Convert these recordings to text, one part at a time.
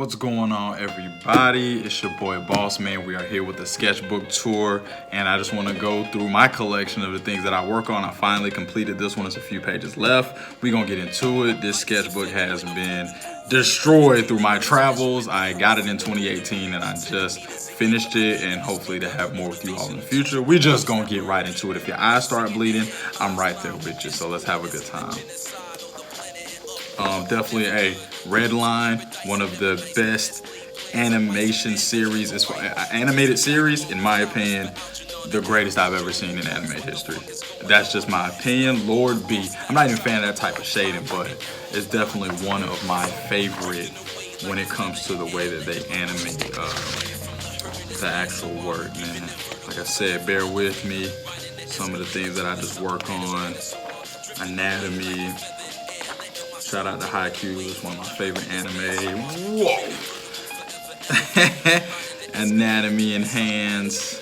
What's going on, everybody? It's your boy Boss Man. We are here with the sketchbook tour, and I just want to go through my collection of the things that I work on. I finally completed this one. There's a few pages left. We're gonna get into it. This sketchbook has been destroyed through my travels. I got it in 2018 and I just finished it, and hopefully to have more with you all in the future. We just gonna get right into it. If your eyes start bleeding, I'm right there with you, so let's have a good time. Definitely a Red Line, one of the best animation series, animated series, in my opinion, the greatest I've ever seen in anime history. That's just my opinion. Lord B. I'm not even a fan of that type of shading, but it's definitely one of my favorite when it comes to the way that they animate the actual work, man. Like I said, bear with me. Some of the things that I just work on, anatomy. Shout out to Haikyuu, it's one of my favorite anime. Whoa! Anatomy and hands.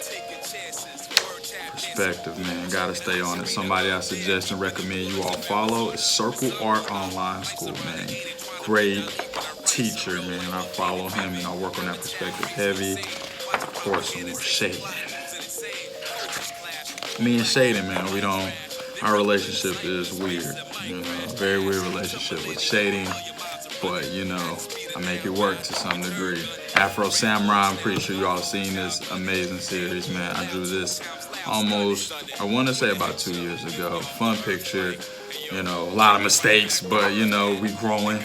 Perspective, man. Gotta stay on it. Somebody I suggest and recommend you all follow is Circle Art Online School, man. Great teacher, man. I follow him and I work on that perspective heavy. Of course, some more shading. Me and shading, man, our relationship is weird. Very weird relationship with shading, but I make it work to some degree. Afro Samurai, I'm pretty sure you all seen this amazing series, man. I drew this almost, I want to say about 2 years ago. Fun picture, a lot of mistakes, but we growing.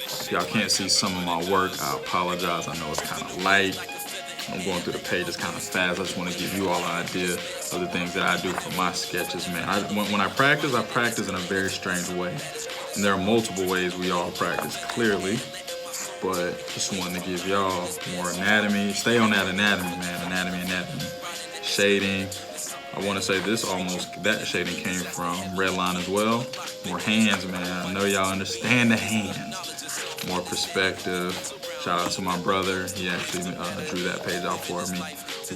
If y'all can't see some of my work, I apologize. I know it's kind of light. I'm going through the pages kind of fast. I just want to give you all an idea of the things that I do for my sketches, man. When I practice in a very strange way. And there are multiple ways we all practice, clearly. But just wanted to give y'all more anatomy. Stay on that anatomy, man. Anatomy. Shading. I want to say that shading came from Red Line as well. More hands, man. I know y'all understand the hands. More perspective. Shout out to my brother. He actually drew that page out for me.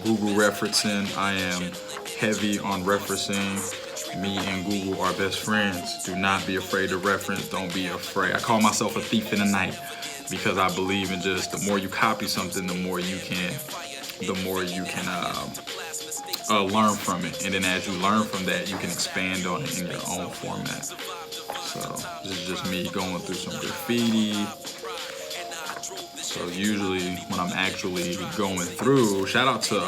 Google referencing. I am heavy on referencing. Me and Google are best friends. Do not be afraid to reference. Don't be afraid. I call myself a thief in the night because I believe in just the more you copy something, the more you can learn from it. And then as you learn from that, you can expand on it in your own format. So this is just me going through some graffiti. So usually when I'm actually going through, shout out to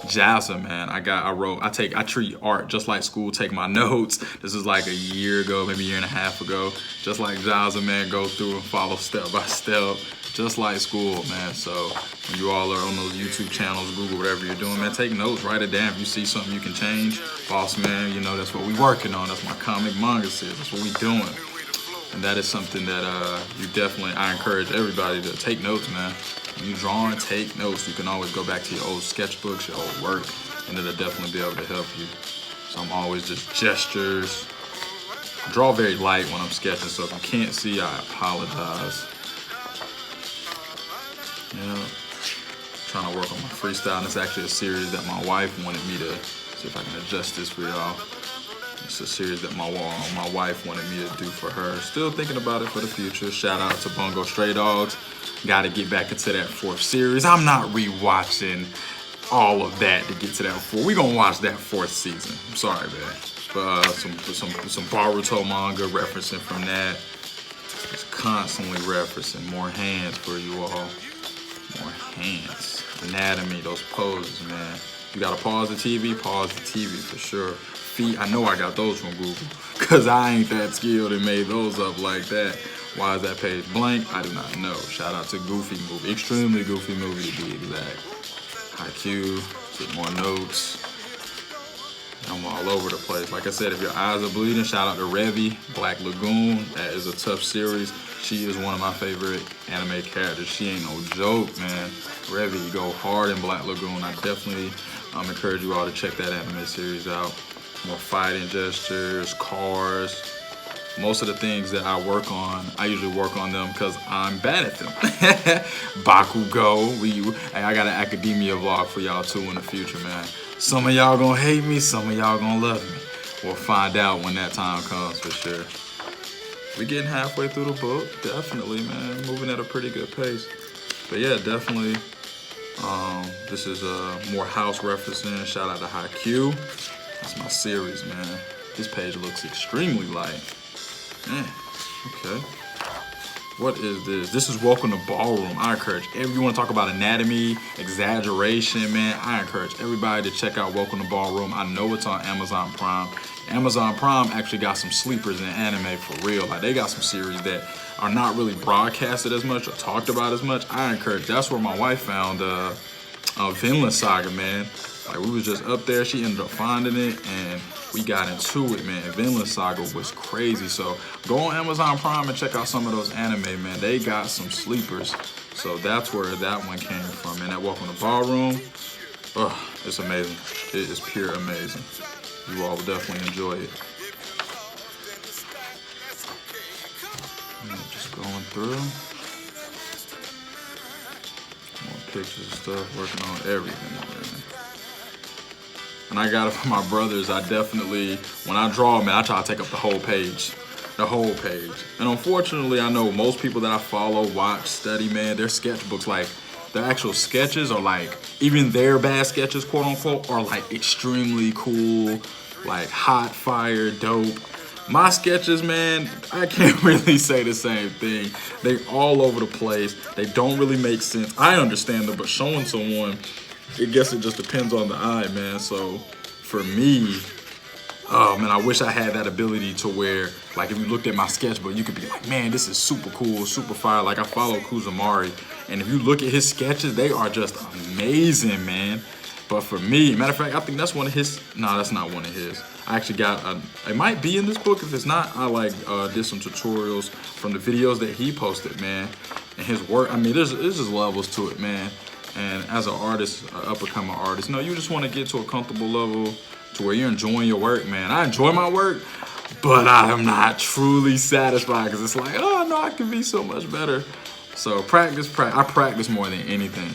Cise, man. I treat art just like school, take my notes. This is like a year ago, maybe a year and a half ago. Just like Cise, man, go through and follow step by step, just like school, man. So when you all are on those YouTube channels, Google, whatever you're doing, man, take notes, write it down. If you see something you can change, boss man, that's what we working on. That's my comic manga series. That's what we doing. And that is something that I encourage everybody to take notes, man. When you draw and take notes, you can always go back to your old sketchbooks, your old work, and it'll definitely be able to help you. So I'm always just gestures. I draw very light when I'm sketching, so if you can't see, I apologize. Trying to work on my freestyle, and it's actually a series that my wife wanted me to, see if I can adjust this for y'all. It's a series that my wife wanted me to do for her. Still thinking about it for the future. Shout out to Bungo Stray Dogs. Got to get back into that 4th series. I'm not rewatching all of that to get to that 4th. We're gonna watch that 4th season. I'm sorry, man. But some Boruto manga referencing from that. Just constantly referencing more hands for you all. More hands. Anatomy, those poses, man. You gotta pause the TV for sure. Feet, I know I got those from Google, because I ain't that skilled and made those up like that. Why is that page blank? I do not know. Shout out to Goofy Movie. Extremely goofy movie to be exact. Haikyuu, get more notes. I'm all over the place. Like I said, if your eyes are bleeding, shout out to Revy, Black Lagoon. That is a tough series. She is one of my favorite anime characters. She ain't no joke, man. Revy, go hard in Black Lagoon. I definitely encourage you all to check that anime series out. More fighting gestures, cars. Most of the things that I work on, I usually work on them because I'm bad at them. Bakugo. I got an academia vlog for y'all too in the future, man. Some of y'all gonna hate me, some of y'all gonna love me. We'll find out when that time comes for sure. we getting halfway through the book. Definitely, man. Moving at a pretty good pace. But yeah, definitely. This is more house referencing. Shout out to Haikyuu. That's my series, man. This page looks extremely light. Man, okay. What is this? This is Welcome to Ballroom. I encourage you want to talk about anatomy, exaggeration, man. I encourage everybody to check out Welcome to Ballroom. I know it's on Amazon Prime. Amazon Prime actually got some sleepers in anime for real. Like, they got some series that are not really broadcasted as much or talked about as much. I encourage. That's where my wife found Vinland Saga, man. Like, we was just up there. She ended up finding it, and we got into it, man. Vinland Saga was crazy. So go on Amazon Prime and check out some of those anime, man. They got some sleepers. So that's where that one came from. And that Welcome to Ballroom, it's amazing. It is pure amazing. You all will definitely enjoy it. Just going through. More pictures and stuff, working on everything, man. And I got it from my brothers. I definitely, when I draw, man, I try to take up the whole page. The whole page. And unfortunately, I know most people that I follow, watch, study, man, their sketchbooks, like, their actual sketches are like, even their bad sketches, quote unquote, are like extremely cool, like hot fire, dope. My sketches, man, I can't really say the same thing. They all over the place. They don't really make sense. I understand them, but showing someone, I guess it just depends on the eye, man. So for me, oh man, I wish I had that ability to where, like, if you looked at my sketchbook, you could be like, man, this is super cool, super fire. Like, I follow Kuzumari, and if you look at his sketches, they are just amazing, man. But for me, matter of fact, I think that's one of his. No, that's not one of his. I actually got it might be in this book. If it's not, I did some tutorials from the videos that he posted, man. And his work, I mean, there's just levels to it, man. And as an artist, an up-and-coming artist, you know, you just want to get to a comfortable level to where you're enjoying your work, man. I enjoy my work, but I am not truly satisfied because it's like, oh no, I can be so much better. So practice. I practice more than anything.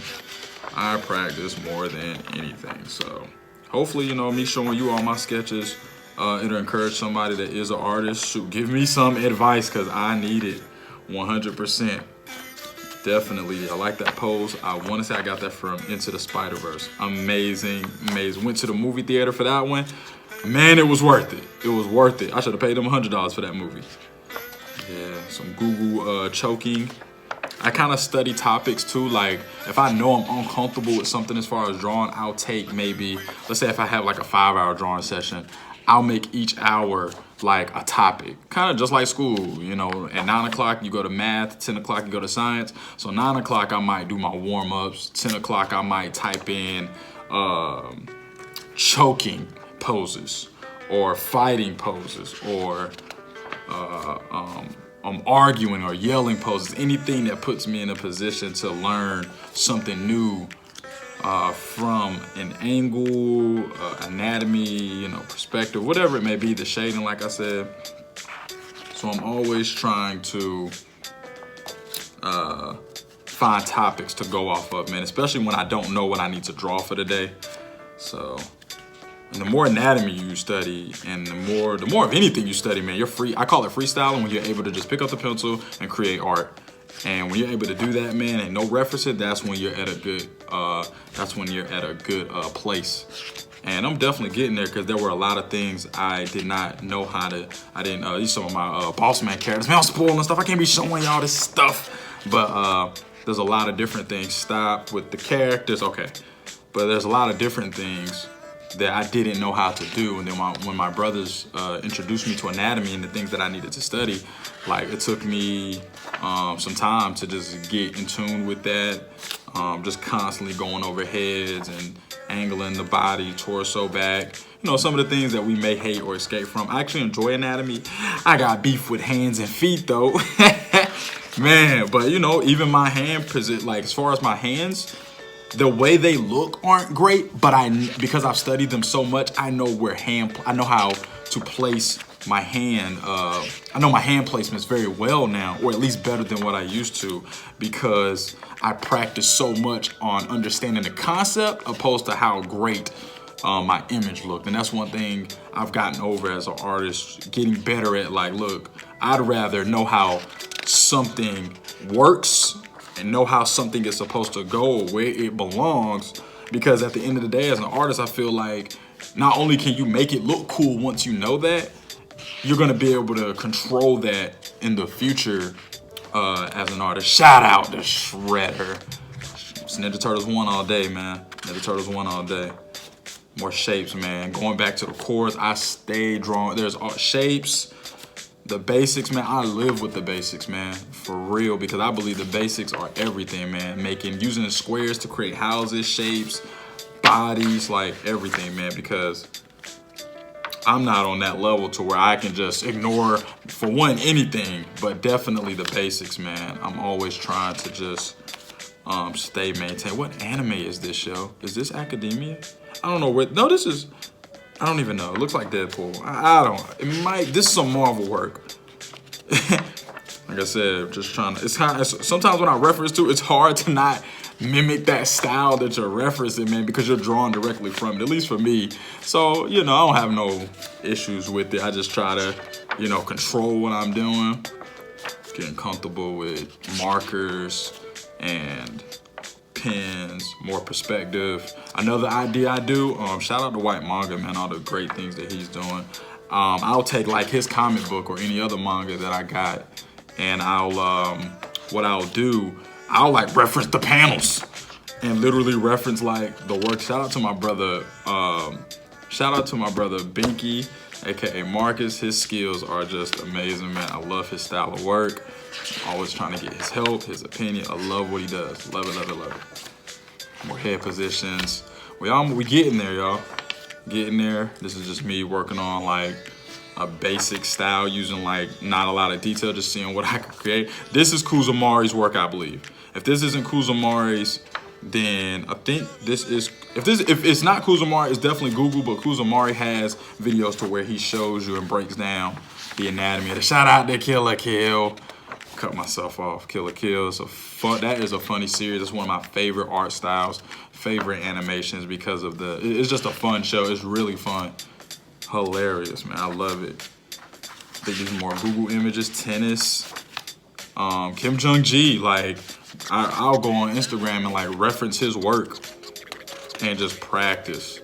I practice more than anything. So hopefully, you know, me showing you all my sketches, it'll encourage somebody that is an artist. Shoot, give me some advice because I need it 100%. Definitely, I like that pose. I want to say I got that from Into the Spider-Verse. Amazing, amazing. Went to the movie theater for that one. Man, it was worth it. It was worth it. I should have paid them $100 for that movie. Yeah, some Google choking. I kind of study topics too. Like, if I know I'm uncomfortable with something as far as drawing, I'll take maybe, let's say if I have like a 5-hour drawing session, I'll make each hour like a topic, kind of just like school, you know. At 9 o'clock you go to math, 10 o'clock you go to science. So 9 o'clock I might do my warm-ups, 10 o'clock I might type in choking poses or fighting poses or arguing or yelling poses, anything that puts me in a position to learn something new from an angle, anatomy, you know, perspective, whatever it may be, the shading, like I said. So I'm always trying to find topics to go off of, man, especially when I don't know what I need to draw for the day. So, and the more anatomy you study and the more of anything you study, man, you're free. I call it freestyling when you're able to just pick up the pencil and create art. And when you're able to do that, man, and no referencing, that's when you're at a good place. And I'm definitely getting there because there were a lot of things I did not know how to. I didn't use some of my boss man characters. Man, I'm spoiling stuff. I can't be showing y'all this stuff. But there's a lot of different things. Stop with the characters, okay. But there's a lot of different things that I didn't know how to do. And then when my brothers introduced me to anatomy and the things that I needed to study, like, it took me some time to just get in tune with that. Just constantly going over heads and angling the body, torso back. You know, some of the things that we may hate or escape from. I actually enjoy anatomy. I got beef with hands and feet though. Man, but you know, even my hand position, like as far as my hands, the way they look aren't great, but because I've studied them so much, I know I know how to place my hand. I know my hand placements very well now, or at least better than what I used to, because I practice so much on understanding the concept opposed to how great my image looked. And that's one thing I've gotten over as an artist, getting better at, like, look, I'd rather know how something works and know how something is supposed to go, where it belongs. Because at the end of the day, as an artist, I feel like not only can you make it look cool once you know that, you're gonna be able to control that in the future as an artist. Shout out to Shredder. It's Ninja Turtles 1 all day, man. Ninja Turtles 1 all day. More shapes, man. Going back to the chords, I stay drawing. There's shapes, the basics, man. I live with the basics, man, for real, because I believe the basics are everything, man. Using the squares to create houses, shapes, bodies, like everything, man, because I'm not on that level to where I can just ignore, for one, anything, but definitely the basics, man. I'm always trying to just stay maintained. What anime is this show? Is this Academia? I don't know what. No, this is. I don't even know. It looks like Deadpool. I don't. It might. This is some Marvel work. Like I said, just trying to. It's kind of. Sometimes when I reference to, it's hard to not mimic that style that you're referencing, man, because you're drawing directly from it. At least for me. So I don't have no issues with it. I just try to, control what I'm doing. Getting comfortable with markers and pens, more perspective. Another idea I do, shout out to White Manga, man, all the great things that he's doing. I'll take like his comic book or any other manga that I got, and what I'll do, I'll like reference the panels and literally reference like the work. Shout out to my brother Binky, aka Marcus. His skills are just amazing, man. I love his style of work. Always trying to get his help, his opinion. I love what he does. Love it, love it, love it. More head positions. We getting there, y'all. Getting there. This is just me working on like a basic style, using like not a lot of detail, just seeing what I can create. This is Kuzumari's work, I believe. If this isn't Kuzumari's, then I think this is. If it's not Kuzumari, it's definitely Google. But Kuzumari has videos to where he shows you and breaks down the anatomy. Shout out to Killer Kill. Cut myself off. Killer Kill. That is a funny series. It's one of my favorite art styles, favorite animations because of it's just a fun show. It's really fun. Hilarious, man. I love it. I think these are more Google images. Tennis. Kim Jong-gi. Like, I'll go on Instagram and like reference his work and just practice.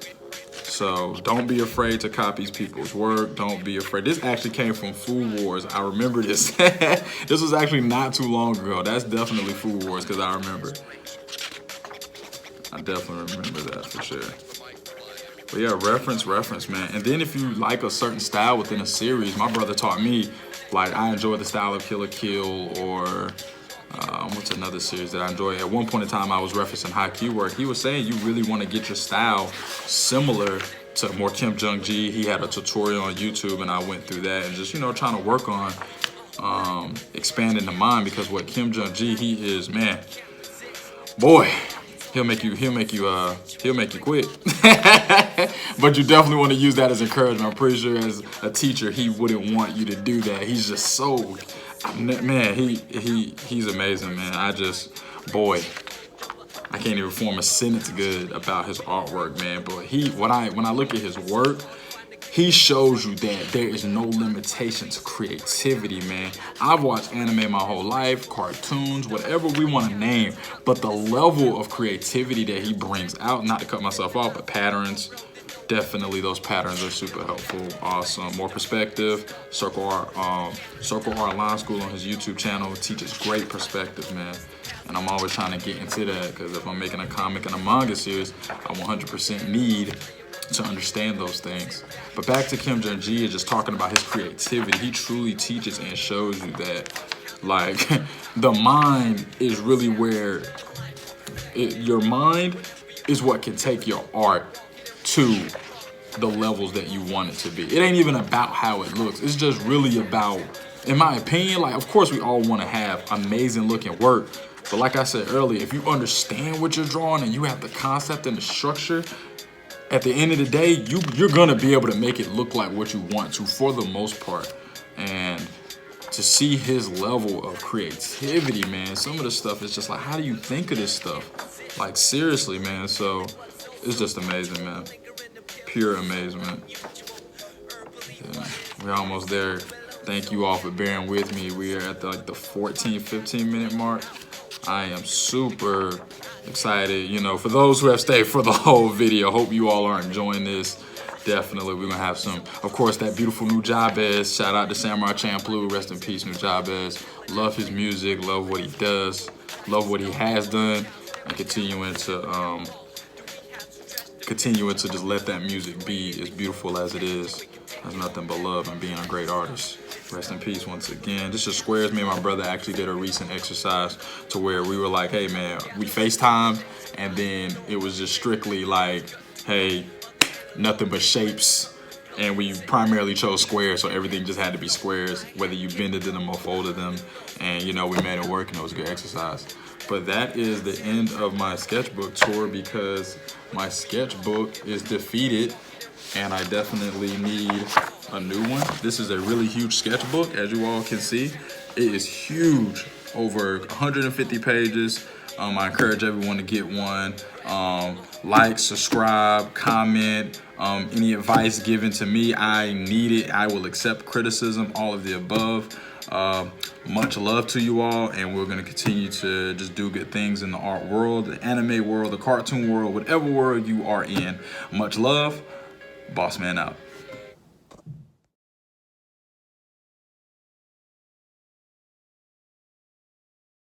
So don't be afraid to copy people's work. Don't be afraid. This actually came from Food Wars. I remember this. This was actually not too long ago. That's definitely Food Wars because I remember. I definitely remember that for sure. But yeah, reference, man. And then if you like a certain style within a series, my brother taught me, like I enjoy the style of Killer Kill or what's another series that I enjoy? At one point in time, I was referencing Haikyuu work. He was saying you really want to get your style similar to more Kim Jong-gi. He had a tutorial on YouTube, and I went through that and just trying to work on expanding the mind, because what Kim Jong-gi he is, man, boy, he'll make you quit. But you definitely want to use that as encouragement. I'm pretty sure as a teacher he wouldn't want you to do that. He's just so. Man, he's amazing, man. I can't even form a sentence good about his artwork, man. But when I look at his work, he shows you that there is no limitation to creativity, man. I've watched anime my whole life, cartoons, whatever we want to name, but the level of creativity that he brings out, not to cut myself off, but patterns. Definitely, those patterns are super helpful. Awesome. More perspective. Circle Art Line School on his YouTube channel teaches great perspective, man. And I'm always trying to get into that because if I'm making a comic and a manga series, I 100% need to understand those things. But back to Kim Jong-gi and just talking about his creativity, he truly teaches and shows you that, like, the mind is really where your mind is what can take your art to the levels that you want it to be. It ain't even about how it looks. It's just really about, in my opinion, like, of course we all want to have amazing looking work. But like I said earlier, if you understand what you're drawing and you have the concept and the structure, at the end of the day, you're going to be able to make it look like what you want to for the most part. And to see his level of creativity, man, some of the stuff is just like, how do you think of this stuff? Like, seriously, man. So it's just amazing, man. Pure amazement. Yeah, we're almost there. Thank you all for bearing with me. We are at the 14, 15 minute mark. I am super excited. You know, for those who have stayed for the whole video, hope you all are enjoying this. Definitely, we're gonna have some, of course, that beautiful NUJABES. Shout out to Samurai Champloo, rest in peace, NUJABES. Love his music, love what he does, love what he has done, and continuing to just let that music be as beautiful as it is. There's nothing but love and being a great artist. Rest in peace once again. This just squares. Me and my brother actually did a recent exercise to where we were like, hey man, we FaceTime, and then it was just strictly like, hey, nothing but shapes. And we primarily chose squares, so everything just had to be squares, whether you bended them or folded them. And you know, we made it work and it was a good exercise. But that is the end of my sketchbook tour because my sketchbook is defeated and I definitely need a new one. This is a really huge sketchbook, as you all can see. It is huge, over 150 pages. I encourage everyone to get one. Like, subscribe, comment. Any advice given to me, I need it. I will accept criticism, all of the above. Much love to you all, and we're going to continue to just do good things in the art world, the anime world, the cartoon world, whatever world you are in. Much love. Boss man out.